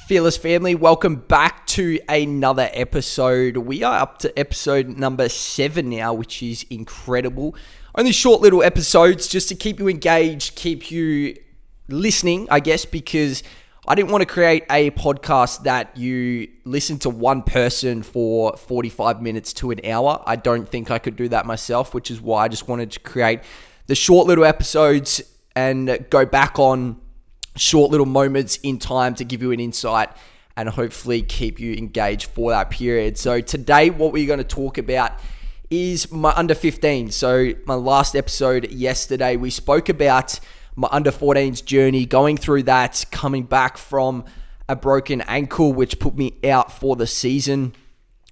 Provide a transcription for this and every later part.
Fearless family, welcome back to another episode. We are up to episode number 7 now, which is incredible. Only short little episodes just to keep you engaged, keep you listening, I guess, because I didn't want to create a podcast that you listen to one person for 45 minutes to an hour. I don't think I could do that myself, which is why I just wanted to create the short little episodes and go back on short little moments in time to give you an insight and hopefully keep you engaged for that period. So today, what we're going to talk about is my under 15. So my last episode yesterday, we spoke about my under 14s journey, going through that, coming back from a broken ankle, which put me out for the season.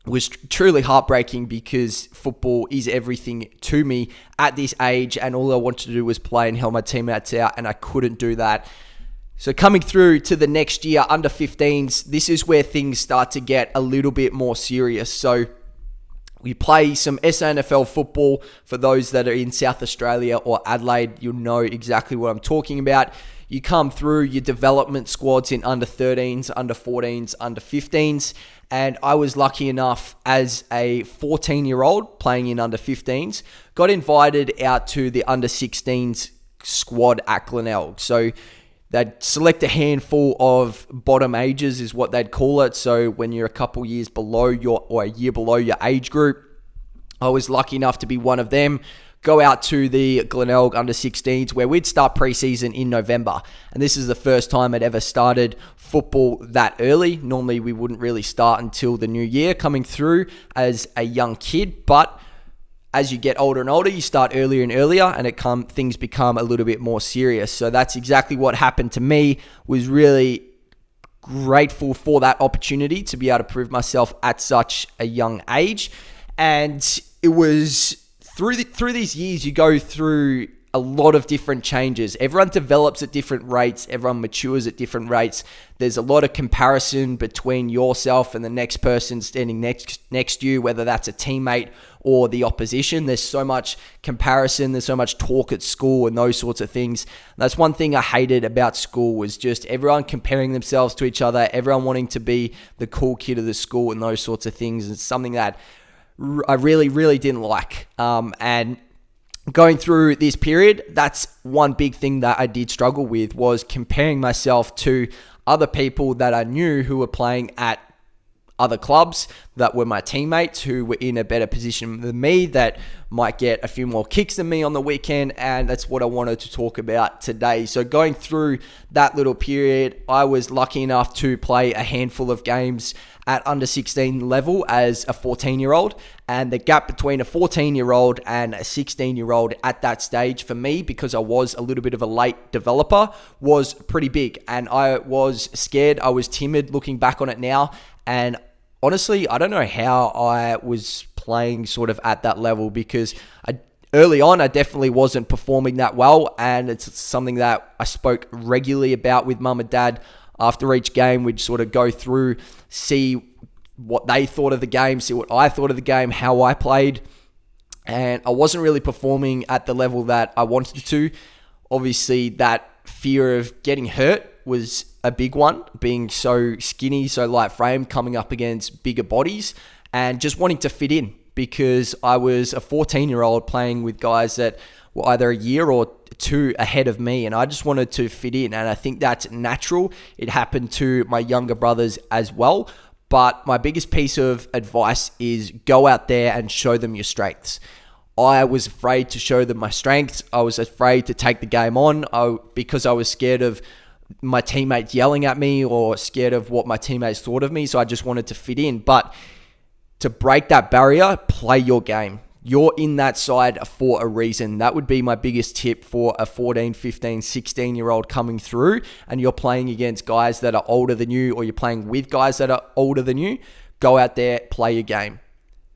Was truly heartbreaking because football is everything to me at this age, and all I wanted to do was play and help my teammates out, and I couldn't do that. So coming through to the next year, under 15s, this is where things start to get a little bit more serious. So we play some SANFL football. For those that are in South Australia or Adelaide, you'll know exactly what I'm talking about. You come through your development squads in under 13s, under 14s, under 15s. And I was lucky enough as a 14-year-old playing in under 15s, got invited out to the under 16s squad at Glenelg. So they'd select a handful of bottom ages is what they'd call it. So when you're a couple years below or a year below your age group, I was lucky enough to be one of them. Go out to the Glenelg under 16s where we'd start preseason in November. And this is the first time I'd ever started football that early. Normally we wouldn't really start until the new year coming through as a young kid. But as you get older and older, you start earlier and earlier, and things become a little bit more serious. So that's exactly what happened to me. Was really grateful for that opportunity to be able to prove myself at such a young age. And it was through these years, you go through a lot of different changes. Everyone develops at different rates. Everyone matures at different rates. There's a lot of comparison between yourself and the next person standing next to you, whether that's a teammate or the opposition. There's so much comparison. There's so much talk at school and those sorts of things. That's one thing I hated about school, was just everyone comparing themselves to each other, everyone wanting to be the cool kid of the school and those sorts of things. It's something that I really, really didn't like. And going through this period, that's one big thing that I did struggle with, was comparing myself to other people that I knew who were playing at other clubs that were my teammates, who were in a better position than me, that might get a few more kicks than me on the weekend. And that's what I wanted to talk about today. So going through that little period, I was lucky enough to play a handful of games at under 16 level as a 14-year-old. And the gap between a 14-year-old and a 16-year-old at that stage for me, because I was a little bit of a late developer, was pretty big. And I was scared. I was timid looking back on it now. And honestly, I don't know how I was playing sort of at that level, because early on, I definitely wasn't performing that well. And it's something that I spoke regularly about with mum and dad. After each game, we'd sort of go through, see what they thought of the game, see what I thought of the game, how I played. And I wasn't really performing at the level that I wanted to. Obviously, that fear of getting hurt was a big one, being so skinny, so light framed, coming up against bigger bodies, and just wanting to fit in, because I was a 14-year-old playing with guys that were either a year or two ahead of me, and I just wanted to fit in. And I think that's natural. It happened to my younger brothers as well. But my biggest piece of advice is go out there and show them your strengths. I was afraid to show them my strengths. I was afraid to take the game on because I was scared of my teammates yelling at me or scared of what my teammates thought of me. So I just wanted to fit in. But to break that barrier, play your game. You're in that side for a reason. That would be my biggest tip for a 14, 15, 16-year-old coming through, and you're playing against guys that are older than you, or you're playing with guys that are older than you. Go out there, play your game,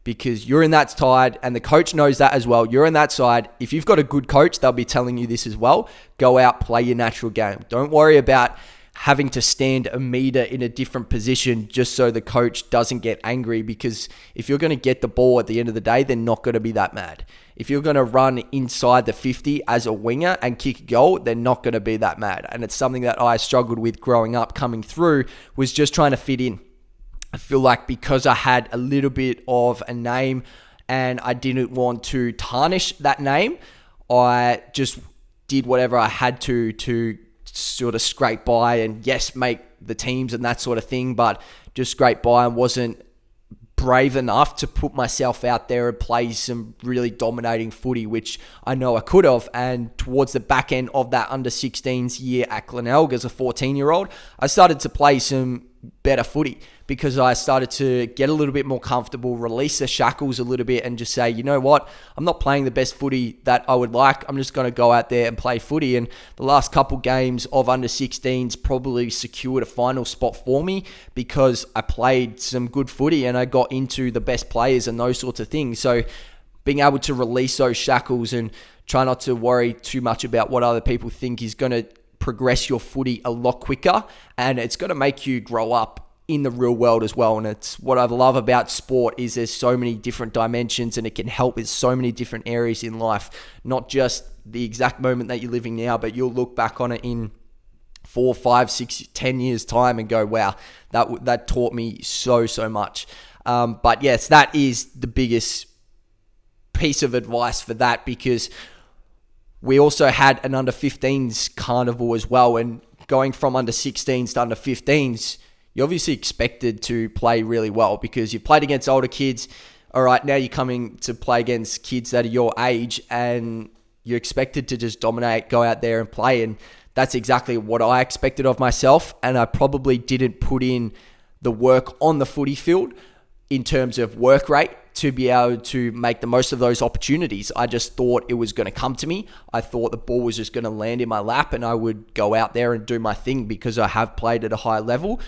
because you're in that side, and the coach knows that as well. You're in that side. If you've got a good coach, they'll be telling you this as well. Go out, play your natural game. Don't worry about having to stand a meter in a different position just so the coach doesn't get angry, because if you're going to get the ball at the end of the day, they're not going to be that mad. If you're going to run inside the 50 as a winger and kick a goal, they're not going to be that mad. And it's something that I struggled with growing up, coming through, was just trying to fit in. I feel like because I had a little bit of a name and I didn't want to tarnish that name, I just did whatever I had to sort of scrape by and yes, make the teams and that sort of thing, but just scrape by and wasn't brave enough to put myself out there and play some really dominating footy, which I know I could have. And towards the back end of that under 16s year at Glenelg as a 14-year-old, I started to play some better footy because I started to get a little bit more comfortable, release the shackles a little bit and just say, you know what, I'm not playing the best footy that I would like. I'm just going to go out there and play footy. And the last couple games of under 16s probably secured a final spot for me because I played some good footy and I got into the best players and those sorts of things. So being able to release those shackles and try not to worry too much about what other people think is going to progress your footy a lot quicker, and it's going to make you grow up in the real world as well. And it's what I love about sport is there's so many different dimensions and it can help with so many different areas in life, not just the exact moment that you're living now, but you'll look back on it in 4, 5, 6, 10 years time and go, wow, that taught me so much. But yes, that is the biggest piece of advice for that, because we also had an under 15s carnival as well. And going from under 16s to under 15s, you're obviously expected to play really well because you've played against older kids. All right, now you're coming to play against kids that are your age and you're expected to just dominate, go out there and play. And that's exactly what I expected of myself. And I probably didn't put in the work on the footy field in terms of work rate to be able to make the most of those opportunities. I just thought it was going to come to me. I thought the ball was just going to land in my lap and I would go out there and do my thing because I have played at a high level.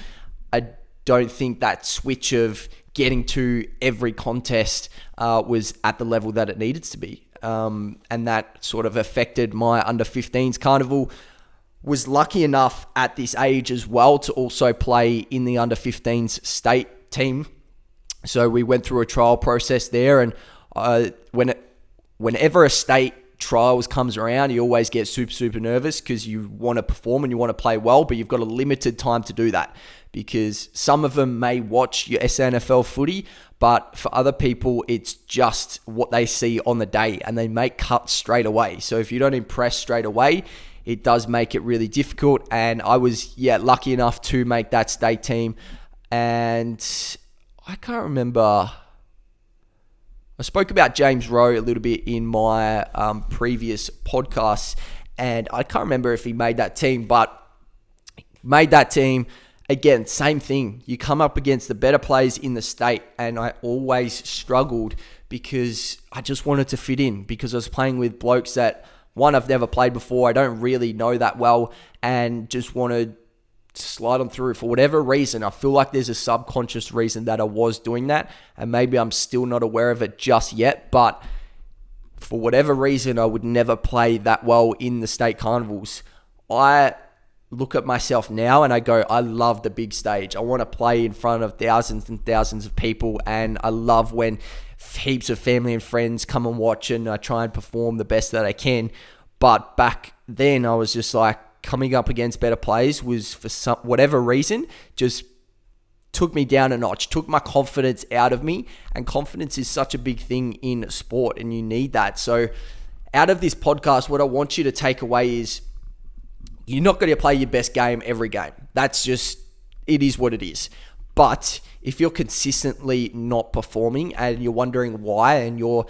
I don't think that switch of getting to every contest was at the level that it needed to be. And that sort of affected my under 15s carnival. Was lucky enough at this age as well to also play in the under 15s state team. So we went through a trial process there, and whenever a state trials comes around, you always get super nervous because you want to perform and you want to play well, but you've got a limited time to do that because some of them may watch your SNFL footy, but for other people, it's just what they see on the day and they make cuts straight away. So if you don't impress straight away, it does make it really difficult. And I was, lucky enough to make that state team. And I can't remember. I spoke about James Rowe a little bit in my previous podcasts, and I can't remember if he made that team, but made that team. Again, same thing. You come up against the better players in the state, and I always struggled because I just wanted to fit in because I was playing with blokes that, one, I've never played before, I don't really know that well, and just wanted slide on through for whatever reason. I feel like there's a subconscious reason that I was doing that, and maybe I'm still not aware of it just yet, but for whatever reason, I would never play that well in the state carnivals. I look at myself now and I go, I love the big stage. I want to play in front of thousands and thousands of people, and I love when heaps of family and friends come and watch and I try and perform the best that I can. But back then, I was just like, coming up against better players was, for whatever reason, just took me down a notch, took my confidence out of me. And confidence is such a big thing in sport, and you need that. So out of this podcast, what I want you to take away is you're not going to play your best game every game. That's just, it is what it is. But if you're consistently not performing and you're wondering why and you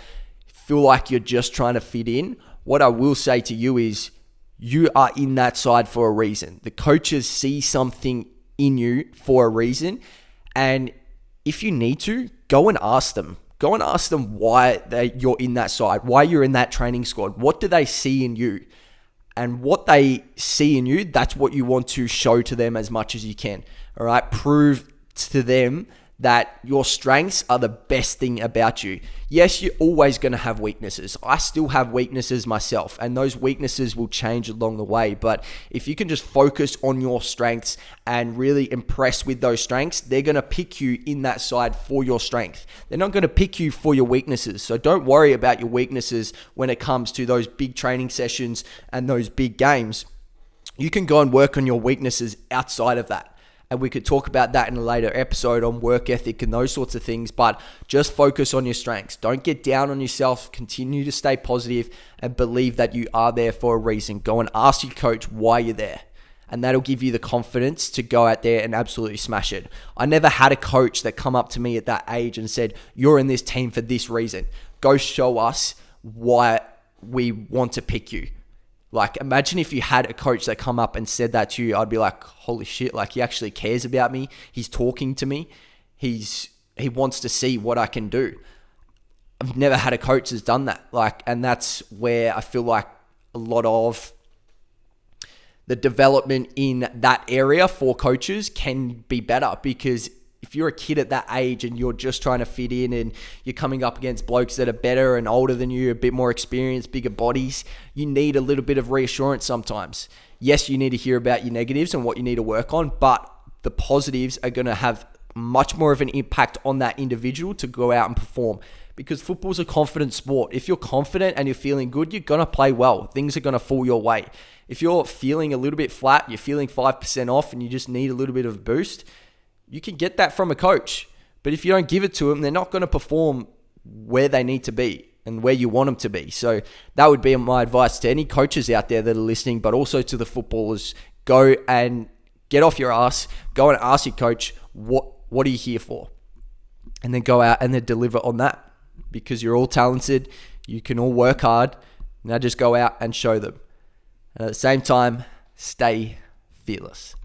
feel like you're just trying to fit in, what I will say to you is, you are in that side for a reason. The coaches see something in you for a reason. And if you need to, go and ask them. Go and ask them why you're in that side, why you're in that training squad. What do they see in you? And what they see in you, that's what you want to show to them as much as you can. All right? Prove to them that your strengths are the best thing about you. Yes, you're always going to have weaknesses. I still have weaknesses myself, and those weaknesses will change along the way. But if you can just focus on your strengths and really impress with those strengths, they're going to pick you in that side for your strength. They're not going to pick you for your weaknesses. So don't worry about your weaknesses when it comes to those big training sessions and those big games. You can go and work on your weaknesses outside of that. And we could talk about that in a later episode on work ethic and those sorts of things, but just focus on your strengths. Don't get down on yourself. Continue to stay positive and believe that you are there for a reason. Go and ask your coach why you're there. And that'll give you the confidence to go out there and absolutely smash it. I never had a coach that come up to me at that age and said, you're in this team for this reason. Go show us why we want to pick you. Like, imagine if you had a coach that come up and said that to you. I'd be like, holy shit, like, he actually cares about me. He's talking to me. He wants to see what I can do. I've never had a coach that's done that. Like, and that's where I feel like a lot of the development in that area for coaches can be better, because if you're a kid at that age and you're just trying to fit in and you're coming up against blokes that are better and older than you, a bit more experienced, bigger bodies, you need a little bit of reassurance sometimes. Yes, you need to hear about your negatives and what you need to work on, but the positives are going to have much more of an impact on that individual to go out and perform, because football's a confident sport. If you're confident and you're feeling good, you're going to play well. Things are going to fall your way. If you're feeling a little bit flat, you're feeling 5% off and you just need a little bit of a boost, you can get that from a coach. But if you don't give it to them, they're not going to perform where they need to be and where you want them to be. So that would be my advice to any coaches out there that are listening, but also to the footballers. Go and get off your ass. Go and ask your coach, what are you here for? And then go out and then deliver on that, because you're all talented. You can all work hard. Now just go out and show them. And at the same time, stay fearless.